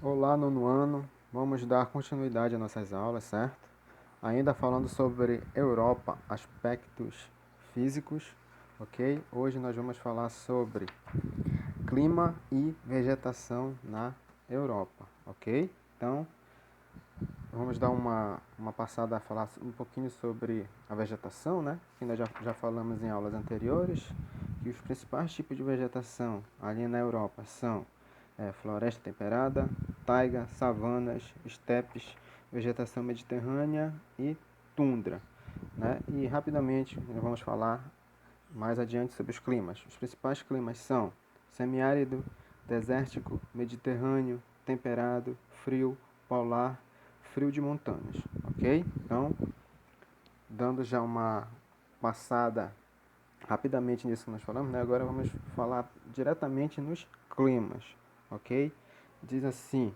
Olá, nono ano. Vamos dar continuidade às nossas aulas, certo? Ainda falando sobre Europa, aspectos físicos, ok? Hoje nós vamos falar sobre clima e vegetação na Europa, ok? Então, vamos dar uma passada a falar um pouquinho sobre a vegetação, né? Que nós já falamos em aulas anteriores, que os principais tipos de vegetação ali na Europa são floresta temperada, taiga, savanas, estepes, vegetação mediterrânea e tundra, né? E rapidamente nós vamos falar mais adiante sobre os climas. Os principais climas são semiárido, desértico, mediterrâneo, temperado, frio, polar, frio de montanhas, ok? Então, dando já uma passada rapidamente nisso que nós falamos, né? Agora vamos falar diretamente nos climas, ok? Diz assim: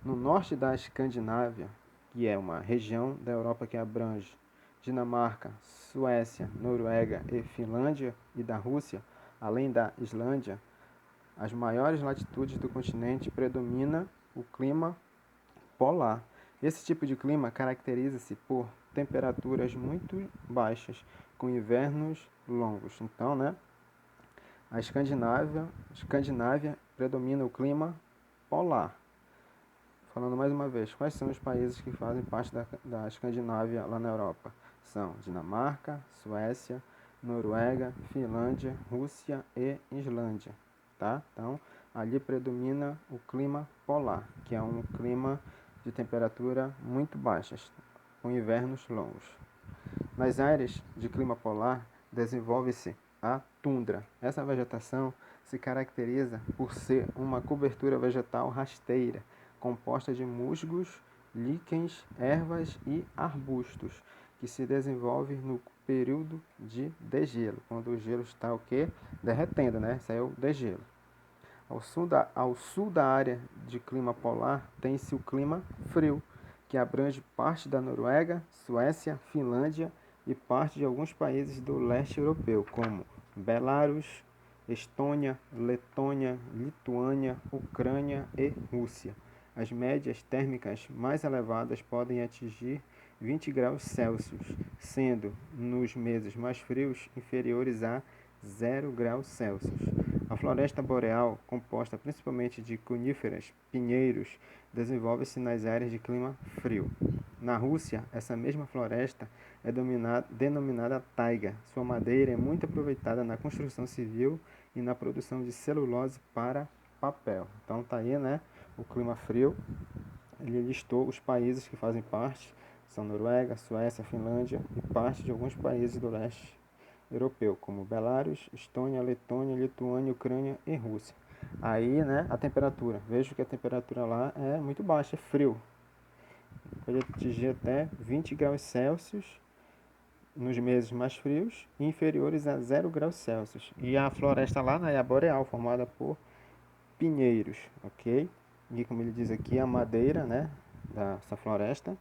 no norte da Escandinávia, que é uma região da Europa que abrange Dinamarca, Suécia, Noruega e Finlândia, e da Rússia, além da Islândia, as maiores latitudes do continente predomina o clima polar. Esse tipo de clima caracteriza-se por temperaturas muito baixas, com invernos longos. Então, né, a Escandinávia predomina o clima polar. Falando mais uma vez, quais são os países que fazem parte da Escandinávia lá na Europa? São Dinamarca, Suécia, Noruega, Finlândia, Rússia e Islândia. Tá? Então, ali predomina o clima polar, que é um clima de temperatura muito baixas, com invernos longos. Nas áreas de clima polar, desenvolve-se a tundra. Essa vegetação se caracteriza por ser uma cobertura vegetal rasteira, composta de musgos, líquens, ervas e arbustos, que se desenvolve no período de degelo, quando o gelo está o quê? Derretendo, né? Isso aí é o degelo. Ao sul da área de clima polar tem-se o clima frio, que abrange parte da Noruega, Suécia, Finlândia e parte de alguns países do leste europeu, como Belarus, Estônia, Letônia, Lituânia, Ucrânia e Rússia. As médias térmicas mais elevadas podem atingir 20 graus Celsius, sendo nos meses mais frios inferiores a 0 graus Celsius. A floresta boreal, composta principalmente de coníferas, pinheiros, desenvolve-se nas áreas de clima frio. Na Rússia, essa mesma floresta é denominada taiga. Sua madeira é muito aproveitada na construção civil e na produção de celulose para papel. Então tá aí, né, o clima frio. Ele listou os países que fazem parte, são Noruega, Suécia, Finlândia e parte de alguns países do leste europeu, como Belarus, Estônia, Letônia, Lituânia, Ucrânia e Rússia. Aí, né, a temperatura. Vejo que a temperatura lá é muito baixa, é frio. Pode atingir até 20 graus Celsius nos meses mais frios e inferiores a 0 graus Celsius. E a floresta lá, né, é a boreal, formada por pinheiros, ok? E como ele diz aqui, a madeira, né, dessa floresta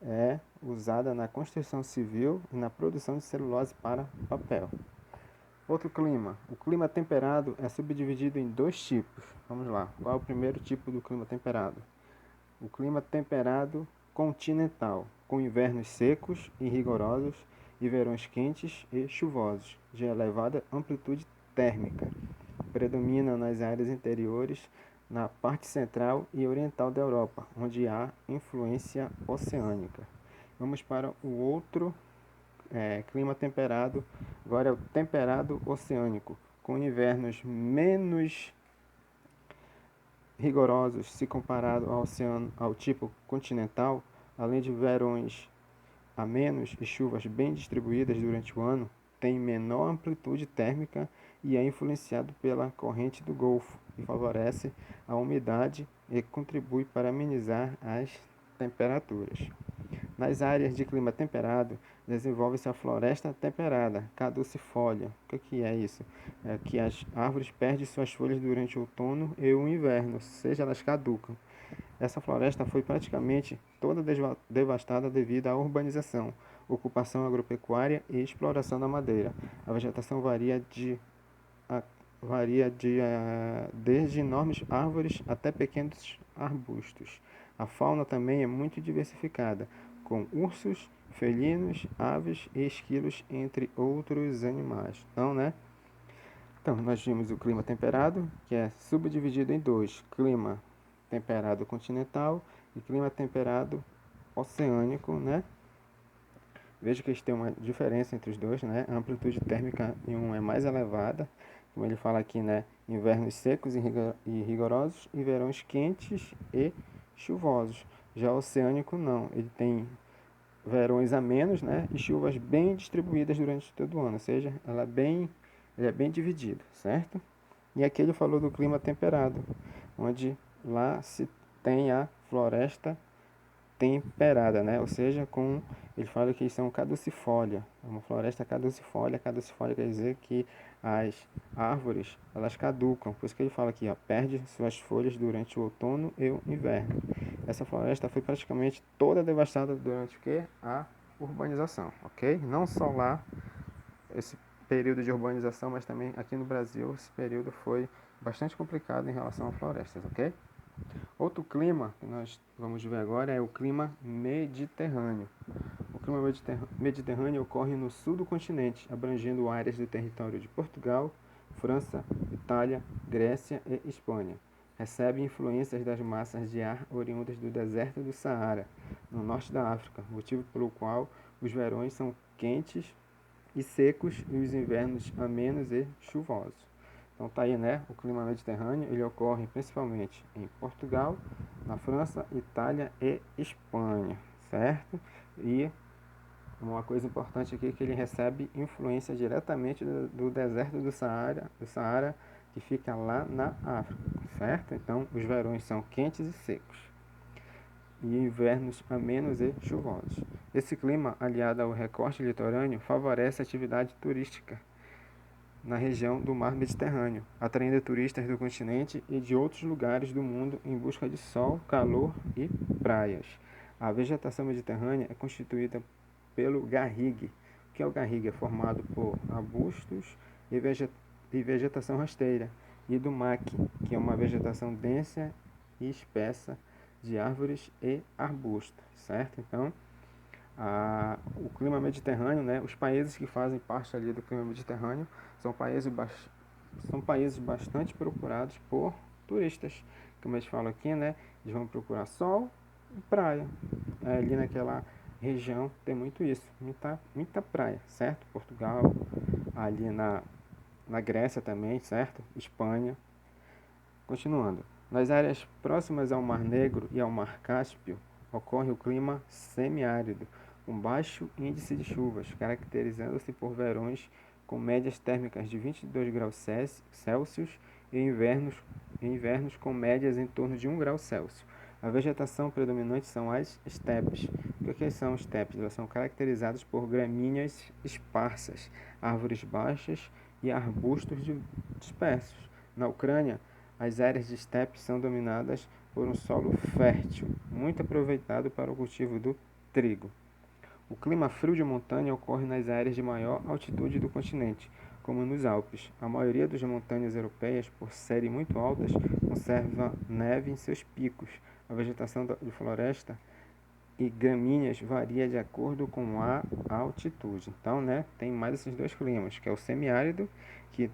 é usada na construção civil e na produção de celulose para papel. Outro clima. O clima temperado é subdividido em dois tipos. Vamos lá. Qual é o primeiro tipo do clima temperado? O clima temperado continental, com invernos secos e rigorosos e verões quentes e chuvosos, de elevada amplitude térmica. Predomina nas áreas interiores, na parte central e oriental da Europa, onde há influência oceânica. Vamos para o outro clima temperado, agora é o temperado oceânico, com invernos menos rigorosos se comparado ao tipo continental, além de verões a menos e chuvas bem distribuídas durante o ano, tem menor amplitude térmica e é influenciado pela corrente do Golfo, que favorece a umidade e contribui para amenizar as temperaturas. Nas áreas de clima temperado, desenvolve-se a floresta temperada, caducifólia. O que é isso? É que as árvores perdem suas folhas durante o outono e o inverno, ou seja, elas caducam. Essa floresta foi praticamente toda devastada devido à urbanização, ocupação agropecuária e exploração da madeira. A vegetação varia varia desde enormes árvores até pequenos arbustos. A fauna também é muito diversificada, com ursos, felinos, aves e esquilos, entre outros animais. Então, nós vimos o clima temperado, que é subdividido em dois: clima temperado continental e clima temperado oceânico, né? Veja que eles têm uma diferença entre os dois, né? A amplitude térmica em um é mais elevada, como ele fala aqui, né? Invernos secos e rigorosos e verões quentes e chuvosos. Já o oceânico não, ele tem verões a menos, né? E chuvas bem distribuídas durante todo o ano, ou seja, ele é bem dividido, certo? E aqui ele falou do clima temperado, onde lá se tem a floresta temperada, né? Ou seja, ele fala que isso é um caducifólia, é uma floresta caducifólia. Caducifólia quer dizer que as árvores, elas caducam. Por isso que ele fala aqui, ó, perde suas folhas durante o outono e o inverno. Essa floresta foi praticamente toda devastada durante o quê? A urbanização, ok? Não só lá, esse período de urbanização, mas também aqui no Brasil, esse período foi bastante complicado em relação a florestas, ok? Outro clima que nós vamos ver agora é o clima mediterrâneo. O clima mediterrâneo ocorre no sul do continente, abrangendo áreas do território de Portugal, França, Itália, Grécia e Espanha. Recebe influências das massas de ar oriundas do deserto do Saara, no norte da África, motivo pelo qual os verões são quentes e secos e os invernos amenos e chuvosos. Então tá aí, né? O clima mediterrâneo, ele ocorre principalmente em Portugal, na França, Itália e Espanha, certo? E uma coisa importante aqui é que ele recebe influência diretamente do deserto do Saara, que fica lá na África, certo? Então, os verões são quentes e secos e invernos amenos e chuvosos. Esse clima, aliado ao recorte litorâneo, favorece a atividade turística na região do mar Mediterrâneo, atraindo turistas do continente e de outros lugares do mundo em busca de sol, calor e praias. A vegetação mediterrânea é constituída pelo garrigue. O que é o garrigue? É formado por arbustos e vegetação rasteira, e do maque, que é uma vegetação densa e espessa de árvores e arbustos, certo? Então, o clima mediterrâneo, né, os países que fazem parte ali do clima mediterrâneo são países bastante procurados por turistas. Como eles falam aqui, né, eles vão procurar sol e praia. Ali naquela região tem muito isso, muita praia, certo? Portugal, ali na Grécia também, certo? Espanha. Continuando. Nas áreas próximas ao Mar Negro e ao Mar Cáspio, ocorre o clima semiárido, com baixo índice de chuvas, caracterizando-se por verões com médias térmicas de 22 graus Celsius e invernos com médias em torno de 1 grau Celsius. A vegetação predominante são as estepes. O que são estepes? Elas são caracterizadas por gramíneas esparsas, árvores baixas e arbustos dispersos. Na Ucrânia, as áreas de estepes são dominadas por um solo fértil, muito aproveitado para o cultivo do trigo. O clima frio de montanha ocorre nas áreas de maior altitude do continente, como nos Alpes. A maioria das montanhas europeias, por serem muito altas, conserva neve em seus picos. A vegetação de floresta e gramíneas varia de acordo com a altitude. Então, né, tem mais esses dois climas, que é o semiárido, que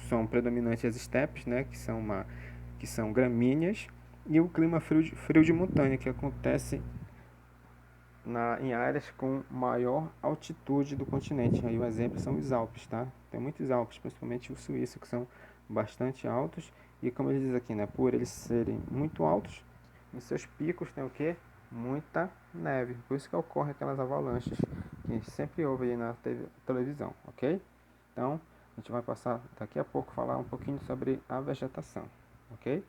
são predominantes as estepes, né, que são gramíneas, e o clima frio de montanha, que acontece em áreas com maior altitude do continente. Aí o exemplo são os Alpes, tá? Tem muitos Alpes, principalmente o suíço, que são bastante altos. E como ele diz aqui, né? Por eles serem muito altos, em seus picos tem o quê? Muita neve. Por isso que ocorre aquelas avalanches que a gente sempre ouve aí na televisão, ok? Então, a gente vai passar daqui a pouco falar um pouquinho sobre a vegetação, ok?